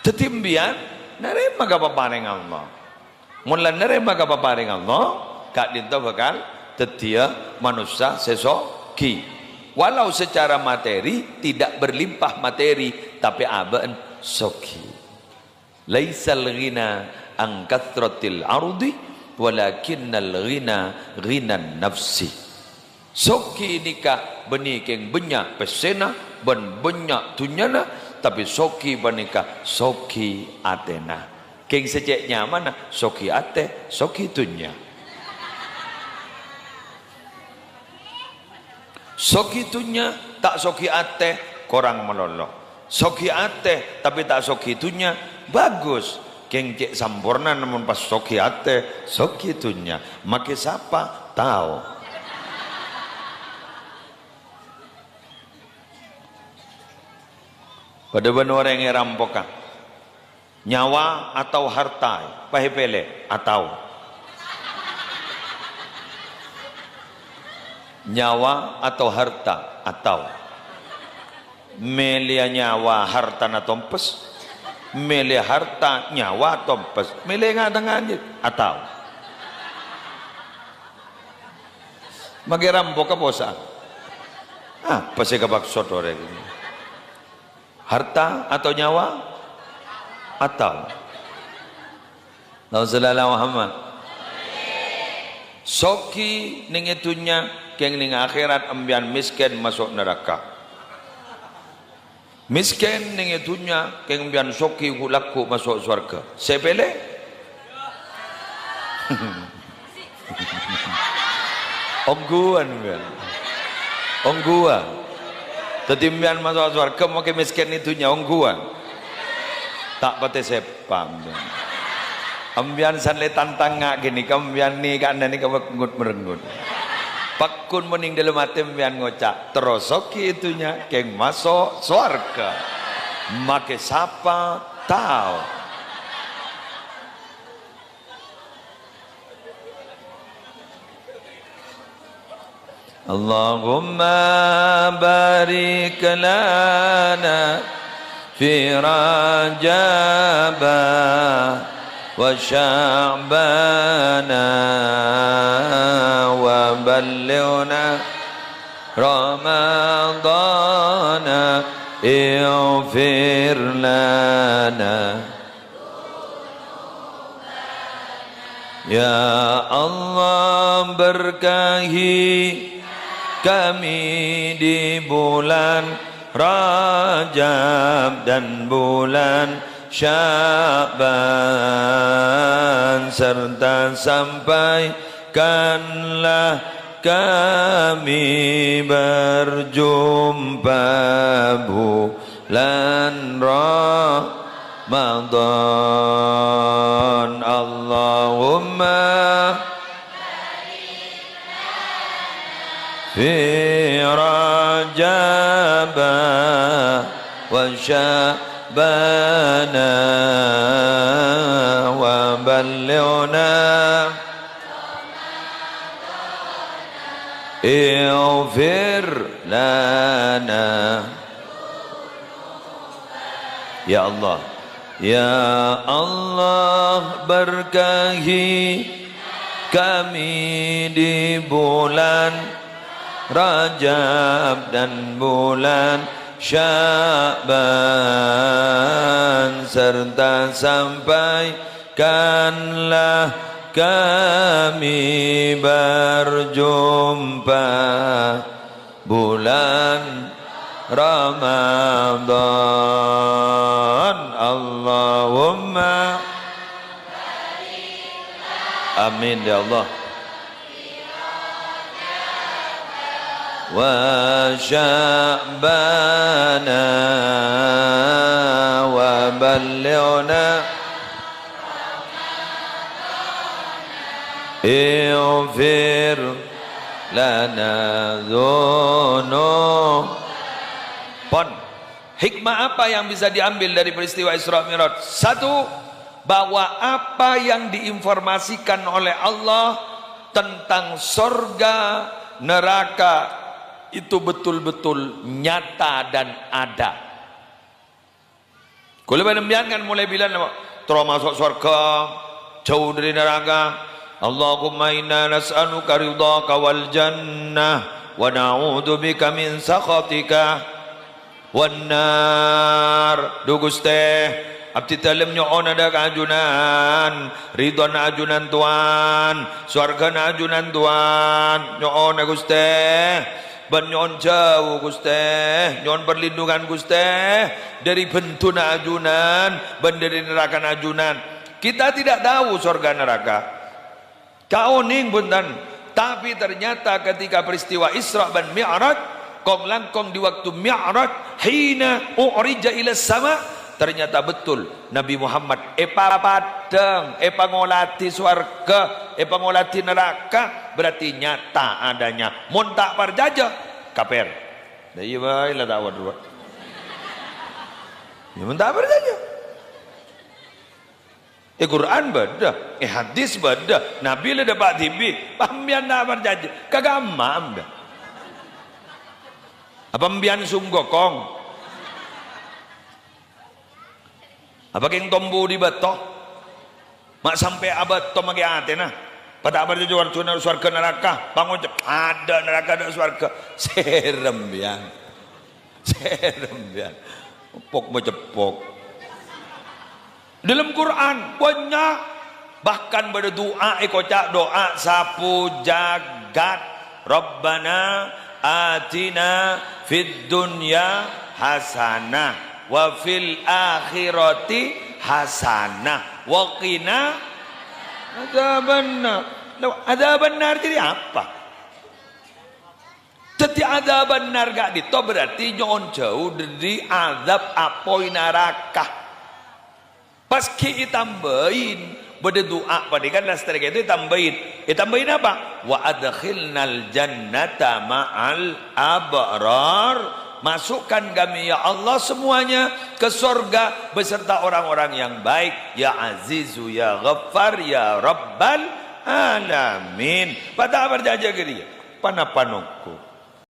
Tetimbian nerima ka paparing Allah. Mula nerima ka paparing Allah, kak dinto bakal tetia manusia sesoki. Walau secara materi tidak berlimpah materi, tapi aban soki. Laisal ghina an kathratil ardi, walakinnal ghina ghinan nafsi. Soki nikah benikeng benyak pesena ben benyak tunyana, tapi soki benika soki atena. Keng seceknya mana? Soki ate, soki tunya. Soki tunya tak soki ate, korang melolok. Soki ate tapi tak soki tunya, bagus. Keng cek sampurna namun pas soki ate, soki tunya. Make siapa? Tahu. Pada benar orang yang rampokan nyawa atau harta, pahipele atau nyawa atau harta atau melia nyawa harta na tompes, melia harta nyawa tompes, melia ngadangan atau magirampo ka bosa apa sih kabaksot orang ini, harta atau nyawa atau Rasulullah Muhammad soki ning itunya keng ning akhirat ambian miskin masuk neraka, miskin ning itunya keng ambian soki laku masuk surga. Sepele ongguan kan ongguan tetimbian masuk surga mau ke miskin itunya ongguan tak pate sepam ambian sanle tantang ngak gini kambian ni kan ni kawengut merengut pakun mening dalam hati ambian ngocak terosoki itunya keng masuk surga make sapa tahu. Allahumma barik lana fi Rajaba wa Sya'bana wa ballighna Ramadana ighfir lana ya Allah berkahi kami di bulan Rajab dan bulan Sya'ban, serta sampaikanlah kami berjumpa bulan Ramadan. Allahumma fi Rajab wa Sya'bana wa ballighna ighfir lana ya Allah ya Allah berkahi kami di bulan Rajab dan bulan Sya'ban, serta sampaikanlah kami berjumpa bulan Ramadan. Allahumma amin ya Allah wa Sya'bana wa ballighna ighfir lana dzunub. Pon, hikmah apa yang bisa diambil dari peristiwa Isra Mi'raj? Satu, bahwa apa yang diinformasikan oleh Allah tentang surga, neraka itu betul-betul nyata dan ada. Kalau penampian kan mulai bilang terus masuk surga, jauh dari neraka. Allahumma inna nas'aluka ridhaka wal jannah wa na'udzubika min sakhatika wan nar. Du Gusti, abdi dalem nyoon ada keajunan, ridho na ajunan Tuhan, surga na ajunan Tuhan, nyoon Gusti. Ben nyon jauh Gusti, nyon perlindungan Gusti dari bentuk ajunan, ben dari neraka ajunan. Kita tidak tahu surga neraka. Kau ning buntan, tapi ternyata ketika peristiwa Isra dan Mi'raj, kong langkong di waktu Mi'raj, hina u'rija ila sama, ternyata betul Nabi Muhammad padang, ngolati surga, ngolati neraka, berarti nyata adanya. Mun tak perjajah kaper. Iya bae lah tawar dua. Ya mun tak perjajah. Quran beda, hadis beda. Nabi le dapat tibi, pambian tak perjajah. Kagak amam dah. Apa mbian sunggokong? Apa keng tombu di beto? Mak sampai abad to magi atena. Pada abad itu warna surga neraka. Bangun ada neraka ada surga. Serem biang. Serem biang. Pok mecepok. Dalam Quran banyak, bahkan pada doa kocak doa sapu jagat. Rabbana atina fid dunya hasanah wa fil akhirati hasanah wa qina adzabannar. Adzabannar jadi apa? Jadi adzabannar gak dito berarti nyon jauh dari azab apoi neraka. Pas ki tambahin berdoa pada kan lastri itu tambahin apa? Wa adkhilnal jannata ma'al abrar. Masukkan kami ya Allah semuanya ke surga beserta orang-orang yang baik. Ya Azizu ya Ghaffar ya Rabbal alamin. Pada berjajah dia. Panapanokku.